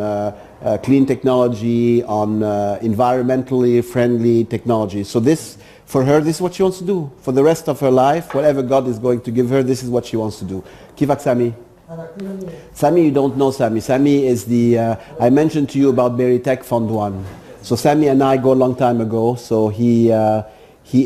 Speaker 1: clean technology, on environmentally friendly technology. So this, for her, this is what she wants to do. For the rest of her life, whatever God is going to give her, this is what she wants to do. Kivak Sami? Sami, you don't know Sami. Sami is the, I mentioned to you about Berry Tech Fund 1. So Sami and I go a long time ago, so he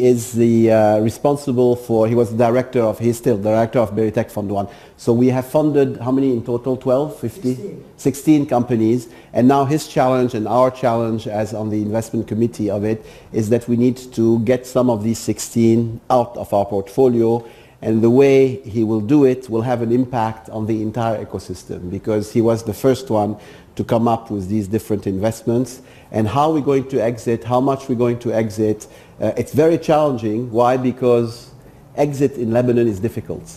Speaker 1: is the responsible for, he was the director of, he's still director of Berry Tech Fund 1. So we have funded, how many in total, 12, 50? 16 companies. And now his challenge and our challenge as on the investment committee of it is that we need to get some of these 16 out of our portfolio. And the way he will do it will have an impact on the entire ecosystem because he was the first one to come up with these different investments. And how we're going to exit, how much we're going to exit, it's very challenging. Why? Because exit in Lebanon is difficult.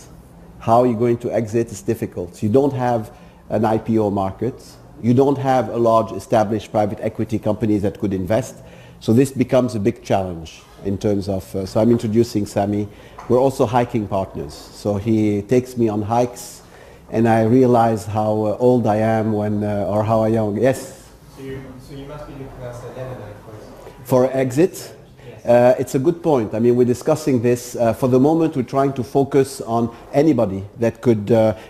Speaker 1: How you're going to exit is difficult. You don't have an IPO market. You don't have a large established private equity companies that could invest. So this becomes a big challenge in terms of, so I'm introducing Sami. We're also hiking partners. So he takes me on hikes and I realize how old I am when, or how young, yes?
Speaker 5: So you must be looking at Lebanon, of course.
Speaker 1: For exit? It's a good point. I mean, we're discussing this. For the moment, we're trying to focus on anybody that could,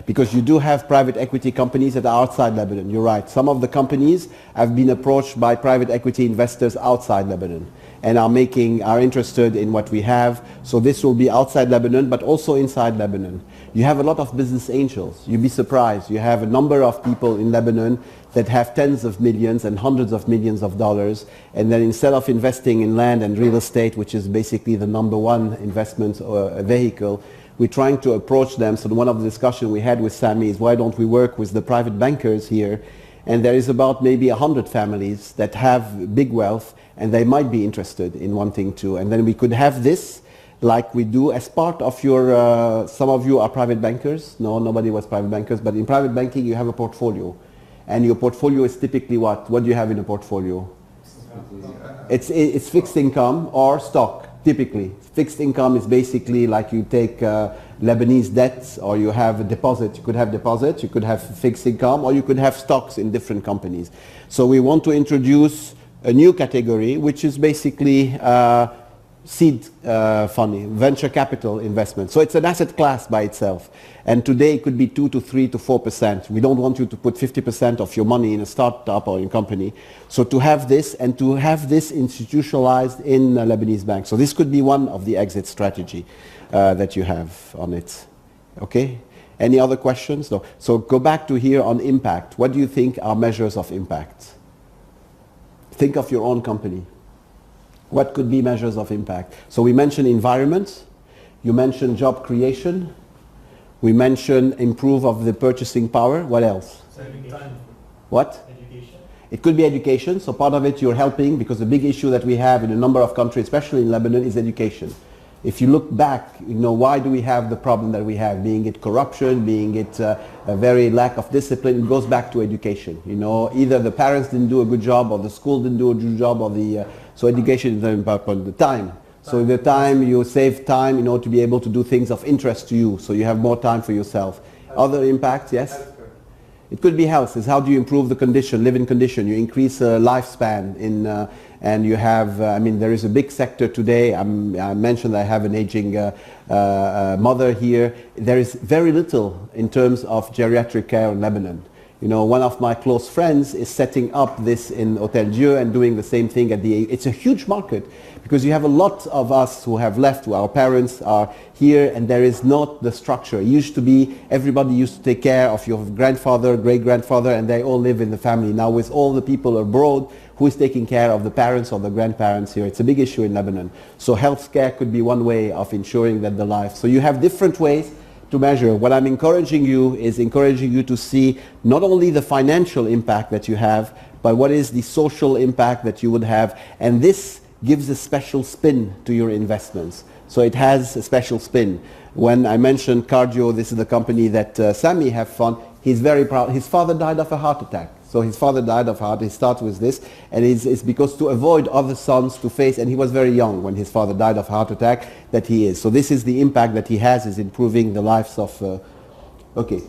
Speaker 1: because you do have private equity companies that are outside Lebanon. You're right. Some of the companies have been approached by private equity investors outside Lebanon and are interested in what we have. So this will be outside Lebanon, but also inside Lebanon. You have a lot of business angels. You'd be surprised. You have a number of people in Lebanon that have tens of millions and hundreds of millions of dollars, and then instead of investing in land and real estate, which is basically the number one investment vehicle, we're trying to approach them. So one of the discussions we had with Sami is why don't we work with the private bankers here? And there is about maybe 100 families that have big wealth, and they might be interested in wanting to. And then we could have this like we do as part of your, some of you are private bankers. No, nobody was private bankers, but in private banking you have a portfolio. And your portfolio is typically what? What do you have in a portfolio? It's fixed income or stock, typically. Fixed income is basically like you take Lebanese debts or you have a deposit. You could have deposits, you could have fixed income, or you could have stocks in different companies. So we want to introduce a new category, which is basically seed funding, venture capital investment. So it's an asset class by itself. And today it could be 2 to 3 to 4%. We don't want you to put 50% of your money in a startup or in a company. So to have this and to have this institutionalized in a Lebanese bank. So this could be one of the exit strategy that you have on it. Okay? Any other questions? No. So go back to here on impact. What do you think are measures of impact? Think of your own company. What could be measures of impact? So we mentioned environment. You mentioned job creation. We mentioned improve of the purchasing power. What else?
Speaker 4: Saving time.
Speaker 1: What?
Speaker 4: Education.
Speaker 1: It could be education. So part of it you're helping, because the big issue that we have in a number of countries, especially in Lebanon, is education. If you look back, why do we have the problem that we have? Being it corruption, being it a very lack of discipline, it goes back to education. Either the parents didn't do a good job, or the school didn't do a good job, or so education is very important. The time. So the time, you save time, to be able to do things of interest to you, so you have more time for yourself. Other impacts, yes? It could be health. Is how do you improve the condition, living condition? You increase lifespan and you have, there is a big sector today. I mentioned I have an aging mother here. There is very little in terms of geriatric care in Lebanon. One of my close friends is setting up this in Hotel Dieu and doing the same thing it's a huge market, because you have a lot of us who have left, our parents are here, and there is not the structure. It used to be, everybody used to take care of your grandfather, great-grandfather, and they all live in the family. Now with all the people abroad, who is taking care of the parents or the grandparents here? It's a big issue in Lebanon. So healthcare could be one way of ensuring that the life. So you have different ways to measure. What I'm encouraging you is encouraging you to see not only the financial impact that you have, but what is the social impact that you would have. And this gives a special spin to your investments. So it has a special spin. When I mentioned Cardio, this is the company that Sami have fun. He's very proud. His father died of a heart attack. So his father died of heart. He starts with this, and it's because to avoid other sons to face, and he was very young when his father died of heart attack, that he is. So this is the impact that he has, is improving the lives of... Okay.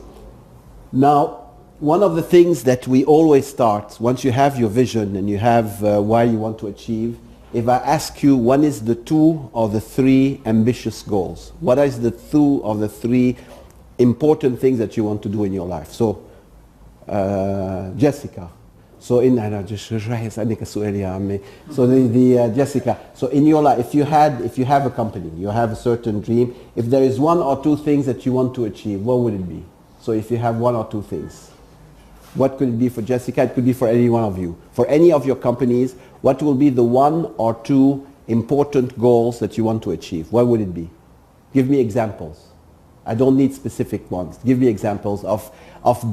Speaker 1: Now, one of the things that we always start, once you have your vision and you have why you want to achieve, if I ask you, what is the 2 or the 3 ambitious goals? What is the 2 or the 3 important things that you want to do in your life? So, Jessica. So Jessica. So in your life, if you have a company, you have a certain dream. If there is 1 or 2 things that you want to achieve, what would it be? So if you have 1 or 2 things, what could it be for Jessica? It could be for any one of you. For any of your companies, what will be the 1 or 2 important goals that you want to achieve? What would it be? Give me examples. I don't need specific ones. Give me examples of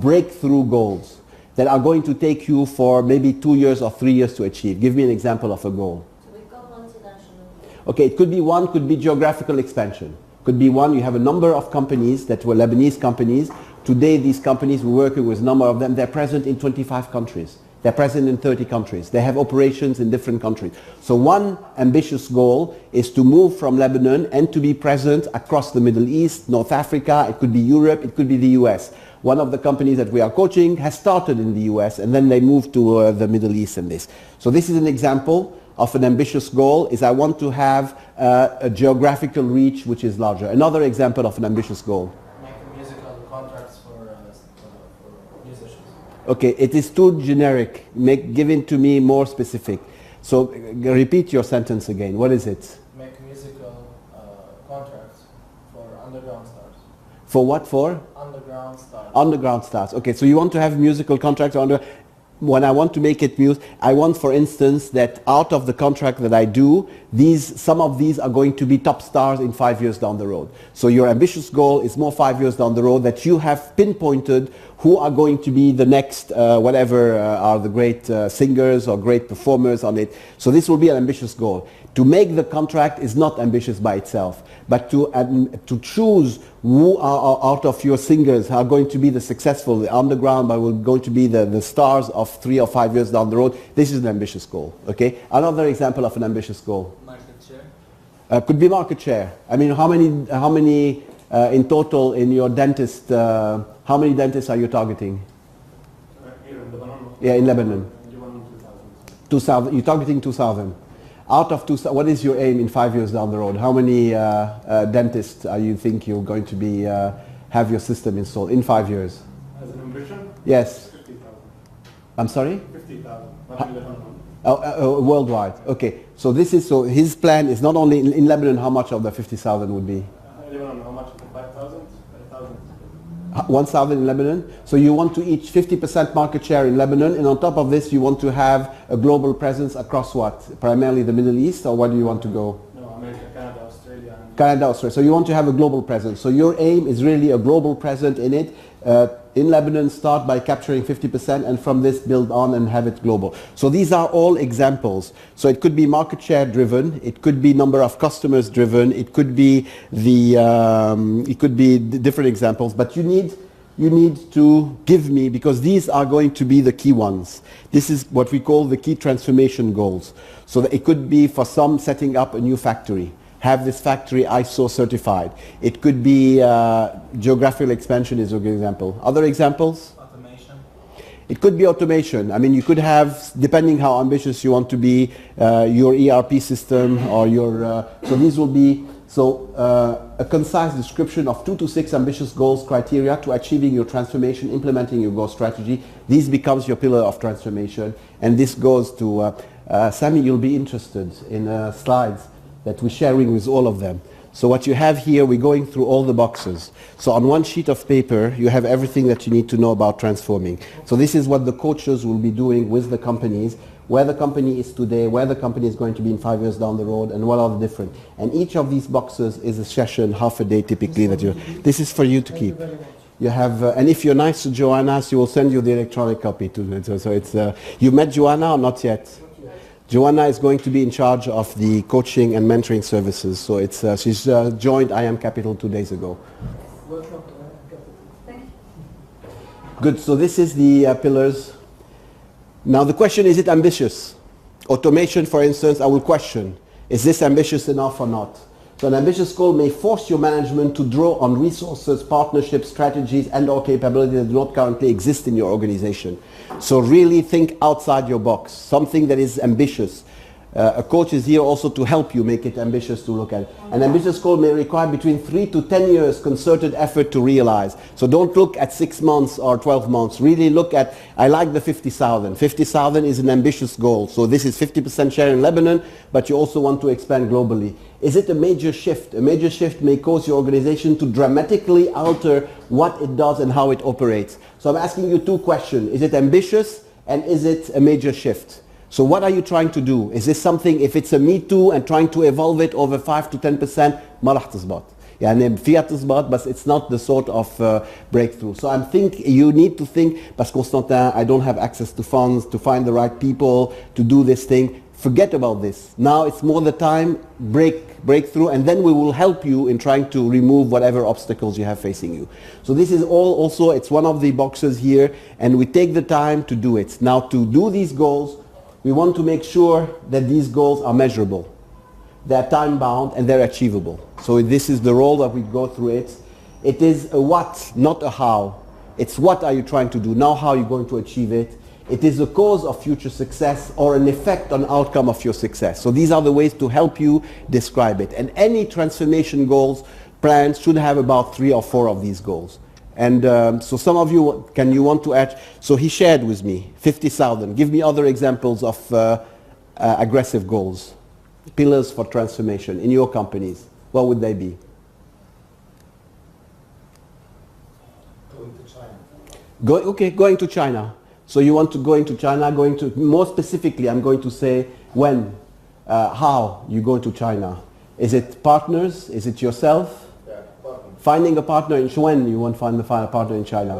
Speaker 1: breakthrough goals that are going to take you for maybe 2 years or 3 years to achieve. Give me an example of a goal.
Speaker 6: To become multinational.
Speaker 1: Okay, it could be 1, could be geographical expansion. Could be 1, you have a number of companies that were Lebanese companies. Today these companies, we're working with a number of them, they're present in 25 countries. They're present in 30 countries. They have operations in different countries. So one ambitious goal is to move from Lebanon and to be present across the Middle East, North Africa, it could be Europe, it could be the US. One of the companies that we are coaching has started in the US and then they moved to the Middle East and this. So this is an example of an ambitious goal, is I want to have a geographical reach which is larger. Another example of an ambitious goal.
Speaker 4: Make musical contracts for musicians.
Speaker 1: Okay, it is too generic. Give it to me more specific. So repeat your sentence again. What is it?
Speaker 4: Make musical contracts for underground stars.
Speaker 1: For what for?
Speaker 4: Underground stars.
Speaker 1: Underground stars. Okay, so you want to have musical contracts when I want to make it music, I want, for instance, that out of the contract that I do, some of these are going to be top stars in 5 years down the road. So your ambitious goal is more 5 years down the road, that you have pinpointed who are going to be the next, whatever are the great singers or great performers on it. So this will be an ambitious goal. To make the contract is not ambitious by itself, but to choose who are out of your singers are going to be the successful, the underground, but will going to be the stars of 3 or 5 years down the road. This is an ambitious goal. Okay. Another example of an ambitious goal.
Speaker 3: Market share.
Speaker 1: Could be market share. I mean, how many in total in your dentist? How many dentists are you targeting?
Speaker 2: Here in Lebanon.
Speaker 1: Yeah, in Lebanon.
Speaker 2: 2,000.
Speaker 1: You're targeting 2,000. Out of 2,000, what is your aim in 5 years down the road? How many dentists are you think you're going to be have your system installed in 5 years?
Speaker 2: As an ambition?
Speaker 1: Yes.
Speaker 2: 50,000.
Speaker 1: I'm sorry?
Speaker 2: 50,000. Not in Lebanon.
Speaker 1: Worldwide. Okay. So his plan is not only in Lebanon. How much of the 50,000 would be?
Speaker 2: Lebanon, how much? 5,000? 5,000.
Speaker 1: 1,000 in Lebanon. So you want to each 50% market share in Lebanon, and on top of this, you want to have a global presence across what? Primarily the Middle East, or where do you want to go?
Speaker 4: No, America, Canada, Australia.
Speaker 1: Canada, Australia. So you want to have a global presence. So your aim is really a global presence in it. In Lebanon, start by capturing 50%, and from this build on and have it global. So these are all examples. So it could be market share driven, it could be number of customers driven, it could be the different examples. But you need to give me, because these are going to be the key ones. This is what we call the key transformation goals. So that it could be for some setting up a new factory. Have this factory ISO certified. It could be geographical expansion is a good example. Other examples?
Speaker 3: Automation.
Speaker 1: It could be automation. I mean, you could have, depending how ambitious you want to be, your ERP system or your, so these will be, a concise description of 2 to 6 ambitious goals criteria to achieving your transformation, implementing your goal strategy. This becomes your pillar of transformation. And this goes to, Sami, you'll be interested in slides that we're sharing with all of them. So what you have here, we're going through all the boxes. So on one sheet of paper, you have everything that you need to know about transforming. So this is what the coaches will be doing with the companies, where the company is today, where the company is going to be in 5 years down the road, and what are the different. And each of these boxes is a session, half a day typically. This is for you to keep. You have, and if you're nice to Joanna, she will send you the electronic copy too. So it's, you met Joanna or not yet? Joanna is going to be in charge of the coaching and mentoring services. So it's, she's joined IM Capital 2 days ago.
Speaker 5: Welcome to IM Capital.
Speaker 1: Good, so this is the pillars. Now the question, is it ambitious? Automation, for instance, I will question, is this ambitious enough or not? So an ambitious goal may force your management to draw on resources, partnerships, strategies, and or capabilities that do not currently exist in your organization. So really think outside your box, something that is ambitious. A coach is here also to help you make it ambitious to look at. An ambitious goal may require between 3 to 10 years concerted effort to realize. So don't look at 6 months or 12 months. Really look at, I like the 50,000. 50,000 is an ambitious goal. So this is 50% share in Lebanon, but you also want to expand globally. Is it a major shift? A major shift may cause your organization to dramatically alter what it does and how it operates. So I'm asking you 2 questions. Is it ambitious, and is it a major shift? So what are you trying to do? Is this something, if it's a me too and trying to evolve it over 5 to 10%, ما راح تزبط. يعني فيها تزبط, but it's not the sort of breakthrough. So you need to think, parce Constantin, I don't have access to funds to find the right people to do this thing. Forget about this. Now it's more the time, breakthrough, and then we will help you in trying to remove whatever obstacles you have facing you. So this is all also, it's one of the boxes here, and we take the time to do it. Now to do these goals, we want to make sure that these goals are measurable. They're time bound and they're achievable. So this is the role that we go through it. It is a what, not a how. It's what are you trying to do, now how are you going to achieve it. It is a cause of future success or an effect on outcome of your success. So these are the ways to help you describe it. And any transformation goals, plans should have about 3 or 4 of these goals. And so some of you, you want to add, so he shared with me 50,000. Give me other examples of aggressive goals, pillars for transformation in your companies. What would they be?
Speaker 5: Going to China.
Speaker 1: Going to China. So you want to go into China, more specifically, I'm going to say when, how you go to China. Is it partners? Is it yourself? Finding a partner in when you want to find a partner in China?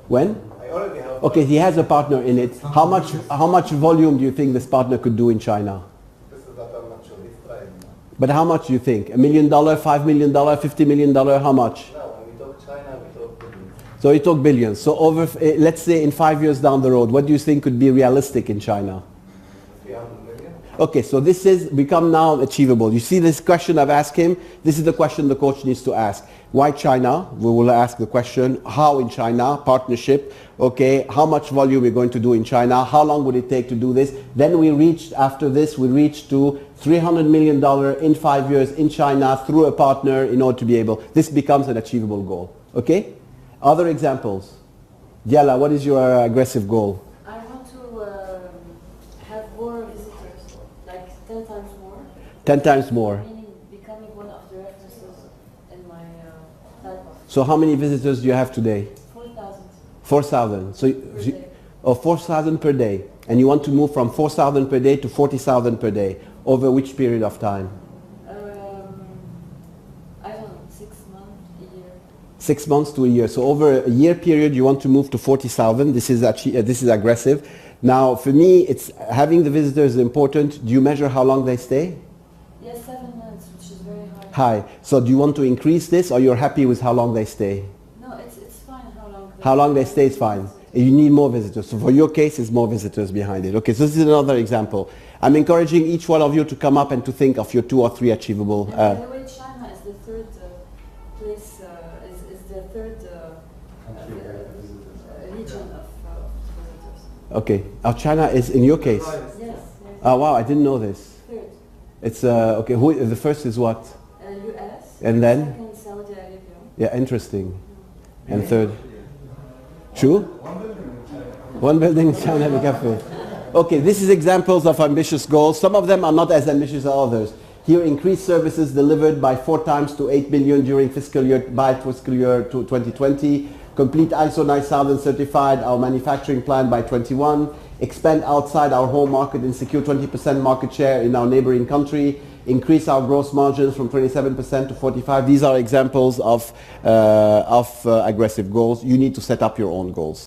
Speaker 1: When?
Speaker 5: I already have.
Speaker 1: Okay, he has a partner in it. How much volume do you think this partner could do in China?
Speaker 5: This is that I'm not sure. He's trying.
Speaker 1: But how much do you think? $1 million, $5 million, $50 million? How much?
Speaker 5: No, when we talk China, we talk billions.
Speaker 1: So you talk billions. So over, let's say in 5 years down the road, what do you think could be realistic in China?
Speaker 5: 300 million.
Speaker 1: Okay, so this is become now achievable. You see this question I've asked him? This is the question the coach needs to ask. Why China? We will ask the question, how in China? Partnership. Okay, how much volume we're going to do in China? How long would it take to do this? Then we reached, after this, we reached to $300 million in 5 years in China through a partner in order to be able, this becomes an achievable goal. Okay? Other examples. Diala, what is your aggressive goal?
Speaker 6: I want to have more visitors, like 10 times more.
Speaker 1: 10 times more.
Speaker 6: Meaning becoming one of the references in my type of.
Speaker 1: So how many visitors do you have today?
Speaker 6: 4,000
Speaker 1: 4,000. So
Speaker 6: per day.
Speaker 1: 4,000 per day. And you want to move from 4,000 per day to 40,000 per day. Over which period of time?
Speaker 6: I don't know, 6 months, a year.
Speaker 1: 6 months to a year. So over a year period, you want to move to 40,000. This is aggressive. Now, for me, it's having the visitors is important. Do you measure how long they stay?
Speaker 6: Yes, 7 months, which is very high.
Speaker 1: High. So do you want to increase this, or you're happy with how long they stay?
Speaker 6: No, it's fine how long.
Speaker 1: How long they stay is fine. You need more visitors. So for your case, it's more visitors behind it. Okay, so this is another example. I'm encouraging each one of you to come up and to think of your 2 or 3 achievable.
Speaker 6: And by the way, China is the third place, is the third region of visitors.
Speaker 1: Okay. China is in your case.
Speaker 6: Yes, yes.
Speaker 1: Oh wow, I didn't know this.
Speaker 6: Third.
Speaker 1: It's okay. Who the first is what?
Speaker 6: US.
Speaker 1: And then?
Speaker 6: Second, Saudi Arabia.
Speaker 1: Yeah, interesting. And third. True? One building in China, the cafe. Okay, this is examples of ambitious goals. Some of them are not as ambitious as others. Here, increased services delivered by 4 times to 8 billion during fiscal year 2020. Complete ISO 9000 certified our manufacturing plant by 21. Expand outside our home market and secure 20% market share in our neighboring country. Increase our gross margins from 27% to 45%. These are examples of aggressive goals. You need to set up your own goals.